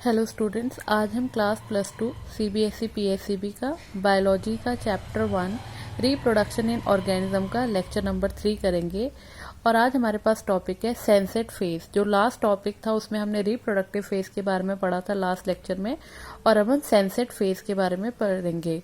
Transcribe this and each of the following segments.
Hello students, आज हम class +2 CBSE PSCB का बायोलॉजी का चैप्टर 1 रिप्रोडक्शन इन ऑर्गेनिज्म का लेक्चर नंबर 3 करेंगे। और आज हमारे पास टॉपिक है सेंसेट फेज। जो लास्ट टॉपिक था उसमें हमने रिप्रोडक्टिव फेज के बारे में पढ़ा था लास्ट लेक्चर में, और अब हम सेंसेट फेज के बारे में पढ़ेंगे।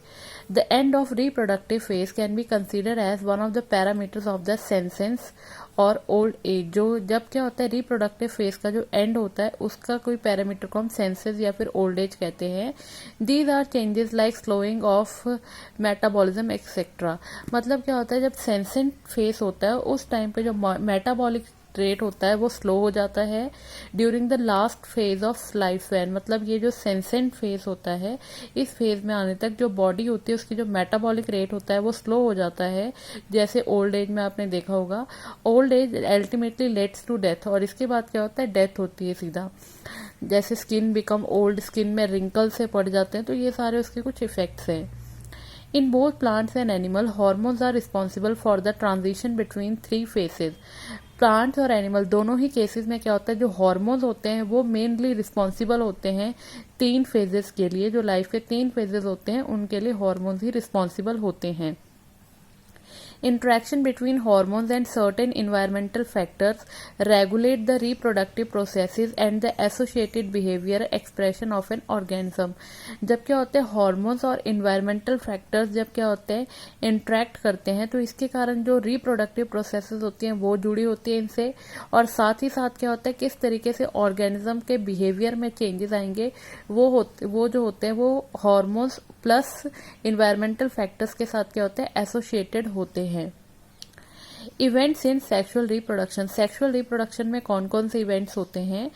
The end of reproductive phase can be considered as one of the parameters of the senescence और ओल्ड एज। जो जब क्या होता है रिप्रोडक्टिव फेज का जो एंड होता है उसका कोई पैरामीटर को हम सेंसेस या फिर ओल्ड एज कहते हैं। These are changes like slowing of metabolism etcetera. मतलब क्या होता है जब सेंसेंट फेज होता है उस टाइम पे जो मेटाबॉलिक रेट होता है वो स्लो हो जाता है during the last phase of life span. मतलब ये जो सेंसेंट फेज होता है इस फेज में आने तक जो बॉडी होती है उसकी जो मेटाबॉलिक रेट होता है वो स्लो हो जाता है, जैसे ओल्ड एज में आपने देखा होगा। Old age ultimately leads to death, और इसके बाद क्या होता है डेथ होती है सीधा। जैसे स्किन बिकम ओल्ड, स्किन में रिंकल से पड़ जाते हैं, तो ये सारे उसके कुछ इफेक्ट्स हैं। In both plants and animal, hormones are responsible for the transition between three phases. Plants और एनिमल दोनों ही केसेस में क्या होता है जो हार्मोन्स होते हैं वो मेनली रिस्पॉन्सिबल होते हैं 3 फेजेस के लिए। जो लाइफ के 3 फेजेस होते हैं उनके लिए हार्मोन्स ही रिस्पॉन्सिबल होते हैं। Interaction between hormones and certain environmental factors regulate the reproductive processes and the associated behavior expression of an organism. जब क्या होते हैं हार्मोन्स और environmental factors जब क्या होते हैं इंटरेक्ट करते हैं तो इसके कारण जो रिप्रोडक्टिव प्रोसेसेस होती हैं वो जुड़ी होती है इनसे, और साथ ही साथ क्या होता है किस तरीके से ऑर्गेनिज्म के बिहेवियर में चेंजेस आएंगे वो जो होते हैं वो हार्मोन्स प्लस इन्वायरमेंटल फैक्टर्स के साथ क्या होते हैं एसोसिएटेड होते हैं। Events in sexual reproduction. Sexual reproduction में कौन कौन से इवेंट्स होते हैं?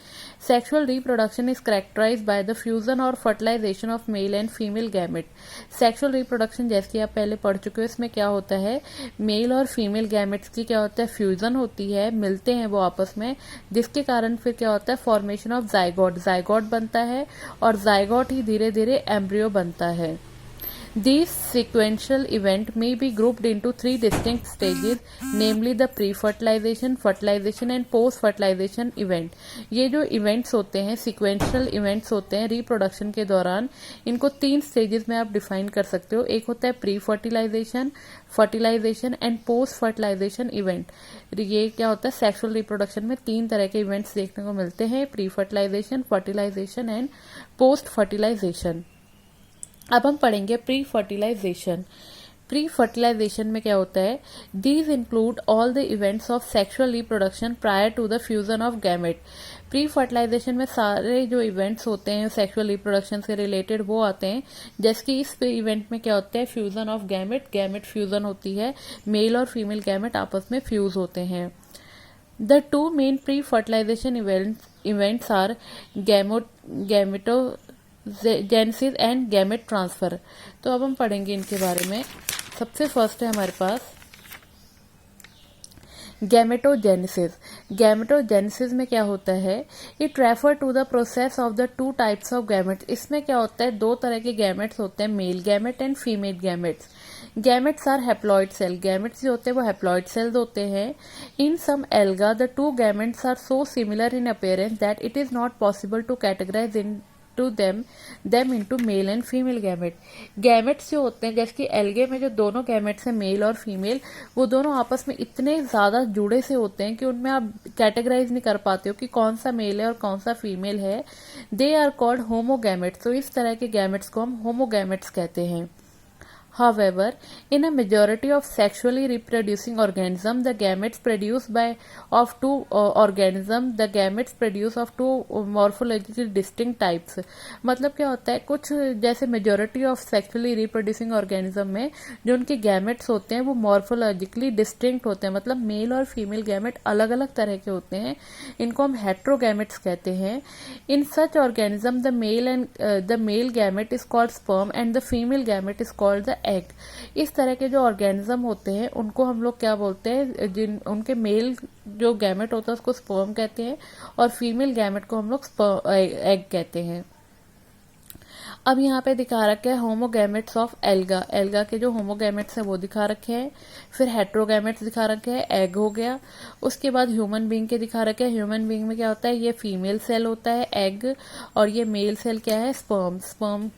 Sexual reproduction is characterised by the fusion और fertilisation of male and female gamete. Sexual reproduction जैसे कि आप पहले पढ़ चुके हो, इसमें क्या होता है मेल और फीमेल गैमेट्स की क्या होता है फ्यूजन होती है, मिलते हैं वो आपस में, जिसके कारण फिर क्या होता है फॉर्मेशन ऑफ जाइगोट, जाइगोट बनता है और जाइगोट ही धीरे धीरे एम्ब्रियो बनता है। These sequential events may be grouped into 3 distinct stages, namely the pre-fertilization, fertilization and post-fertilization event. ये जो events होते हैं sequential events होते हैं reproduction के दौरान, इनको 3 stages में आप define कर सकते हो। एक होता है pre-fertilization, fertilization and post-fertilization event। ये क्या होता है sexual reproduction में 3 तरह के events देखने को मिलते हैं, pre-fertilization, fertilization and post-fertilization। अब हम पढ़ेंगे प्री फर्टिलाइजेशन। प्री फर्टिलाइजेशन में क्या होता है these include all the events of sexual reproduction prior to the fusion of gamete. Pre fertilization में सारे जो इवेंट्स होते हैं सेक्सुअल रिप्रोडक्शन से रिलेटेड वो आते हैं, जैसे कि इस इवेंट में क्या होता है fusion of gamete, gamete fusion होती है, मेल और फीमेल गैमेट आपस में फ्यूज होते हैं। The 2 main pre fertilization events are genesis and gamete transfer. तो अब हम पढ़ेंगे इनके बारे में। सबसे फर्स्ट है हमारे पास गैमेटोजेनेसिस। गैमेटोजेनेसिस में क्या होता है it refer to the process of the 2 types of gametes. इसमें क्या होता है 2 तरह के गैमेट्स होते हैं, male gamete and female gametes. Gametes are haploid cell. Gametes जो होते हैं वो हैप्लॉइड सेल्स होते हैं। In some alga the 2 gametes are so similar in appearance that it is not possible to categorise into them into male and female gamete. Gametes जो होते हैं जैसे कि एल्गे में जो दोनों गैमेट्स हैं मेल और फीमेल, वो दोनों आपस में इतने ज्यादा जुड़े से होते हैं कि उनमें आप कैटेगराइज नहीं कर पाते हो कि कौन सा मेल है और कौन सा फीमेल है। They are called homogametes. तो इस तरह के गैमेट्स को हम होमोगैमेट्स कहते हैं। However, in a majority of sexually reproducing organisms, the gametes produced of 2 organisms, the gametes produced of 2 morphologically distinct types। मतलब क्या होता है कुछ जैसे majority of sexually reproducing organism में जो उनके gametes होते हैं वो morphologically distinct होते हैं, मतलब मेल और फीमेल गैमेट अलग अलग तरह के होते हैं। इनको हम heterogametes कहते हैं। In such organism, the male gamete is called sperm and the female gamete is called the egg. इस तरह के जो ऑर्गेनिज्म होते हैं उनको हम लोग क्या बोलते हैं, जिन उनके मेल जो गैमेट होता है उसको स्पर्म कहते हैं और फीमेल गैमेट को हम लोग एग कहते हैं। अब यहाँ पे दिखा रखे हैं होमोगैमेट्स ऑफ एल्गा, एल्गा के जो होमोगैमेट्स है वो दिखा रखे हैं। फिर हेट्रोगैमेट्स दिखा रखे हैं, एग हो गया। उसके बाद ह्यूमन बीइंग के दिखा रखे हैं। ह्यूमन बीइंग में क्या होता है, ये फीमेल सेल होता है एग, और ये मेल सेल क्या है, स्पर्म। स्पर्म,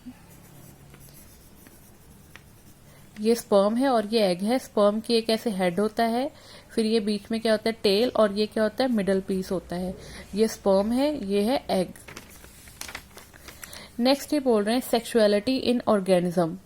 ये स्पर्म है और ये एग है। स्पर्म की एक ऐसे हेड होता है, फिर ये बीच में क्या होता है टेल, और ये क्या होता है मिडल पीस होता है। ये स्पर्म है, ये है एग। नेक्स्ट ये बोल रहे हैं सेक्सुअलिटी इन ऑर्गेनिज्म।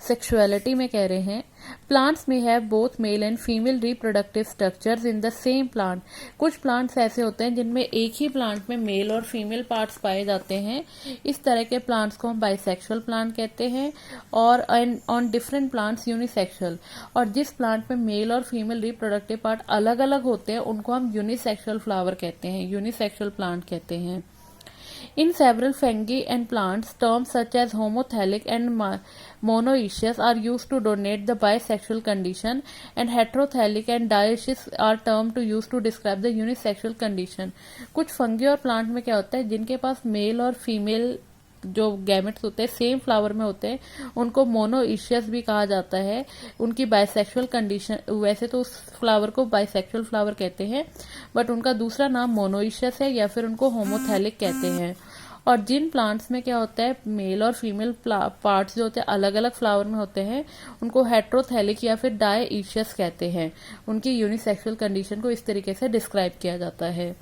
सेक्सुअलिटी में कह रहे हैं प्लांट्स में have both male and female reproductive structures in the same plant. कुछ प्लांट्स ऐसे होते हैं जिनमें एक ही प्लांट में मेल और फीमेल पार्ट्स पाए जाते हैं। इस तरह के प्लांट्स को हम बाइसेक्सुअल प्लांट कहते हैं, और ऑन डिफरेंट प्लांट्स यूनिसेक्सुअल। और जिस प्लांट में मेल और फीमेल रिप्रोडक्टिव पार्ट अलग अलग होते हैं उनको हम यूनिसेक्सुअल फ्लावर कहते हैं, यूनिसेक्सुअल प्लांट कहते हैं। In several fungi and plants, terms such as homothelic and monoecious are used to denote the bisexual condition, and heterothelic and dioecious are termed to use to describe the unisexual condition. कुछ fungi और plant में क्या होता है, जिनके पास mail और female जो gametes होते हैं सेम फ्लावर में होते हैं, उनको मोनोइशियस भी कहा जाता है। उनकी बाइसेक्सुअल कंडीशन, वैसे तो उस फ्लावर को बाइसेक्सुअल फ्लावर कहते हैं, बट उनका दूसरा नाम मोनोइशियस है, या फिर उनको होमोथैलिक कहते हैं। और जिन प्लांट्स में क्या होता है मेल और फीमेल पार्ट्स जो होते हैं अलग अलग फ्लावर में होते हैं, उनको हेट्रोथैलिक या फिर डायइशियस कहते हैं। उनकी यूनिसेक्सुअल कंडीशन को इस तरीके से डिस्क्राइब किया जाता है।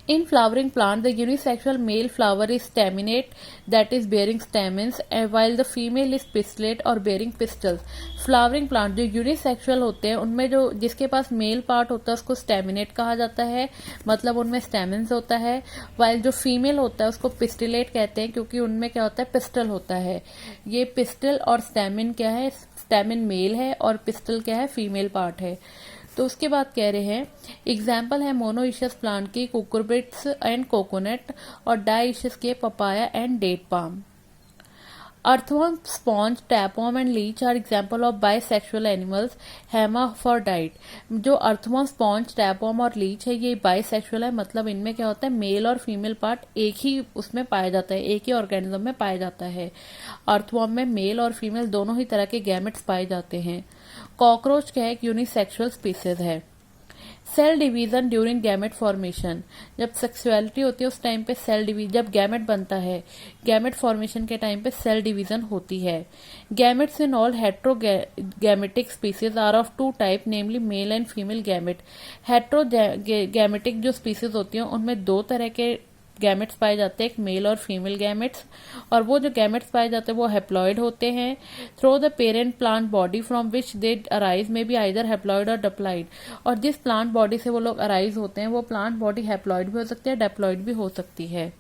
In flowering plant, the unisexual male flower is staminate, that is bearing stamens, while the female is pistillate or bearing pistils. Flowering plant जो unisexual होते हैं उनमें जो जिसके पास मेल पार्ट होता है उसको staminate कहा जाता है, मतलब उनमें stamens होता है। while जो फीमेल होता है उसको pistillate कहते हैं, क्योंकि उनमें क्या होता है पिस्टल होता है। ये पिस्टल और stamen क्या है, stamen मेल है और पिस्टल क्या है, फीमेल पार्ट है। तो उसके बाद कह रहे हैं एग्जाम्पल है मोनोइशियस प्लांट की कुकुरबिट्स एंड कोकोनट, और डाइशियस के papaya and date palm. Earthworm, sponge, tapeworm and leech are example of bisexual animals hermaphrodite. जो अर्थवर्म, स्पॉन्ज, टैपवर्म और लीच है ये बाइसेक्सुअल है, मतलब इनमें क्या होता है मेल और फीमेल पार्ट एक ही उसमें पाया जाता है, एक ही ऑर्गेनिज्म में पाया जाता है। अर्थवर्म में मेल और फीमेल दोनों ही तरह के गैमेट्स पाए जाते हैं। कॉकरोच क्या है, एक यूनिसेक्सुअल स्पीसीज है। Cell division during gamete formation, जब सेक्सुअलिटी होती है उस टाइम पे सेल डिवीजन, जब गैमेट बनता है गैमेट फॉर्मेशन के टाइम पे सेल डिवीजन होती है। Gametes in all heterogametic species are of two type, namely male and female gamete. Heterogametic जो स्पीसीज होती हैं उनमें दो तरह के गैमेट्स पाए जाते हैं, एक मेल और फीमेल गैमेट्स, और वो जो गैमेट्स पाए जाते हैं वो हैप्लॉइड होते हैं। Through the parent plant body from which they arise में बी आइदर हैप्लॉइड और डिप्लॉइड। और जिस प्लांट बॉडी से वो लोग अराइज होते हैं वो प्लांट बॉडी हैप्लॉइड भी हो सकती है, डिप्लॉइड भी हो सकती है।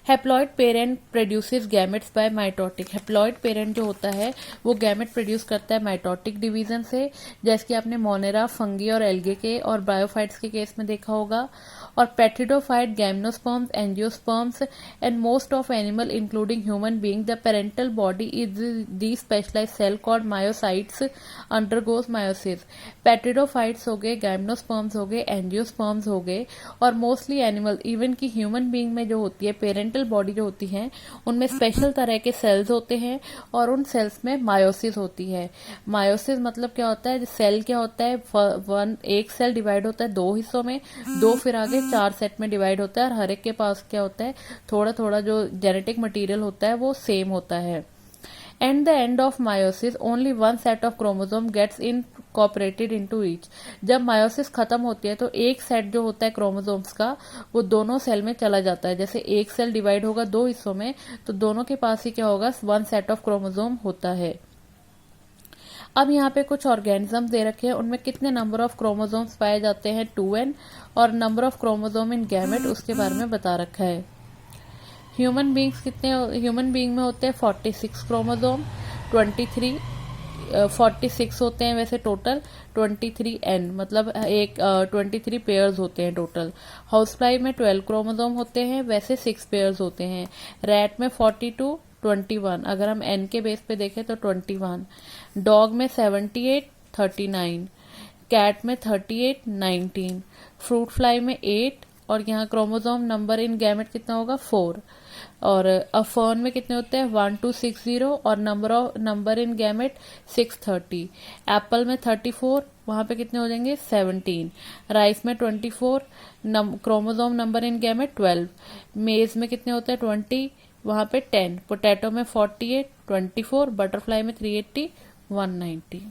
Haploid parent produces gametes by mitotic. Haploid parent जो होता है वो गैमेट प्रोड्यूस करता है माइटोटिक डिवीजन से, जैसे कि आपने मोनेरा, फंगी और एल्गे के और ब्रायोफाइट्स के केस में देखा होगा। और pteridophyte, gymnosperms, angiosperms and most of animal including human being, the parental body is the specialised cell called meiocytes undergoes meiosis. Pteridophytes हो गए, गैम्नोस्पर्म्स हो गए, एंजियोस्पर्म्स हो गए, और मोस्टली एनिमल इवन की ह्यूमन बीइंग में जो होती है पेरेंटल बॉडी जो होती है उनमें स्पेशल तरह के सेल्स होते हैं, और उन सेल्स में मायोसिस होती है। मायोसिस मतलब क्या होता है, सेल क्या होता है, एक सेल डिवाइड होता है दो हिस्सों में, दो फिर आगे चार सेट में डिवाइड होता है, और हर एक के पास क्या होता है थोड़ा थोड़ा जो जेनेटिक मटेरियल होता है वो सेम होता है। At the end of meiosis only one set of chromosome gets incorporated into each. जब मायोसिस खत्म होती है तो एक सेट जो होता है क्रोमोसोम्स का वो दोनों सेल में चला जाता है। जैसे एक सेल डिवाइड होगा दो हिस्सों में तो दोनों के पास ही क्या होगा, वन सेट ऑफ क्रोमोसोम होता है। अब यहाँ पे कुछ ऑर्गेनिज्म दे रखे हैं, उनमें कितने नंबर ऑफ क्रोमोसोम्स पाए जाते हैं 2n, और number of chromosome in gamete उसके बारे में बता रखा है। ह्यूमन बीइंग्स कितने, ह्यूमन बीइंग में होते हैं 46 क्रोमोसोम, 46 होते हैं वैसे टोटल, 23n मतलब एक 23 पेयर्स होते हैं टोटल। हाउस फ्लाई में 12 क्रोमोसोम होते हैं वैसे 6 पेयर्स होते हैं। रैट में 42, 21, अगर हम n के बेस पे देखें तो 21। डॉग में 78, 39, कैट में 38, 19, फ्रूट फ्लाई में 8, और यहाँ क्रोमोसोम नंबर इन गैमेट कितना होगा 4। और फर्न में कितने होते हैं 1260 और नंबर इन गैमेट 630। एप्पल में 34, वहां पे कितने हो जाएंगे 17। राइस में 24, क्रोमोसोम नंबर इन गैमेट 12। मेज में कितने होते हैं 20, वहां पे 10। पोटैटो में 48, 24। बटरफ्लाई में 380, 190।